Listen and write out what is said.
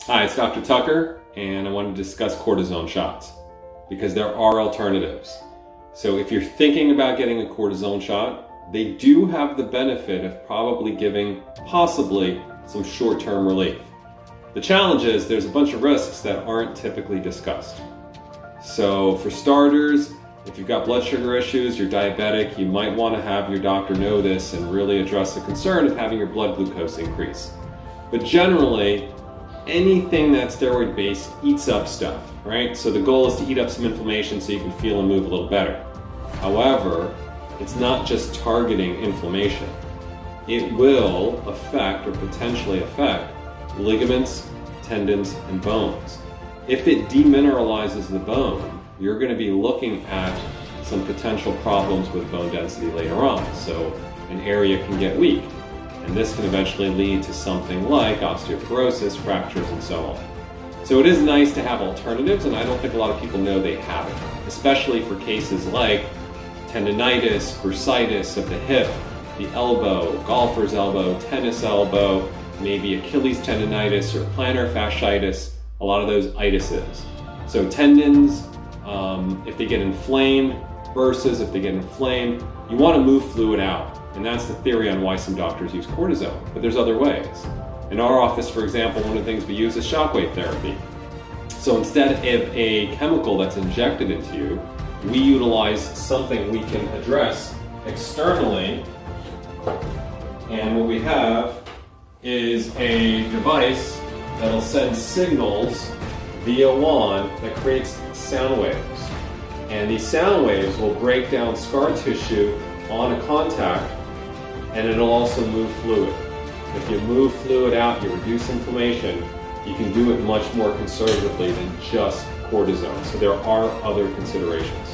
Hi, it's Dr. Tucker, and I want to discuss cortisone shots because there are alternatives. So if you're thinking about getting a cortisone shot, they do have the benefit of probably giving possibly some short-term relief. The challenge is there's a bunch of risks that aren't typically discussed. So for starters, if you've got blood sugar issues, you're diabetic, you might want to have your doctor know this and really address the concern of having your blood glucose increase. But generally, anything that's steroid based eats up stuff, right? So the goal is to eat up some inflammation so you can feel and move a little better. However, it's not just targeting inflammation. It will affect or potentially affect ligaments, tendons, and bones. If it demineralizes the bone, you're going to be looking at some potential problems with bone density later on. So an area can get weak. And this can eventually lead to something like osteoporosis, fractures, and so on. So it is nice to have alternatives, and I don't think a lot of people know they have it, especially for cases like tendonitis, bursitis of the hip, the elbow, golfer's elbow, tennis elbow, maybe Achilles tendonitis or plantar fasciitis, a lot of those itises. So tendons, if they get inflamed, burses, if they get inflamed, you want to move fluid out. And that's the theory on why some doctors use cortisone, but there's other ways. In our office, for example, one of the things we use is shockwave therapy. So instead of a chemical that's injected into you, we utilize something we can address externally. And what we have is a device that'll send signals via wand that creates sound waves. And these sound waves will break down scar tissue on a contact, and it'll also move fluid. If you move fluid out, you reduce inflammation, you can do it much more conservatively than just cortisone. So there are other considerations.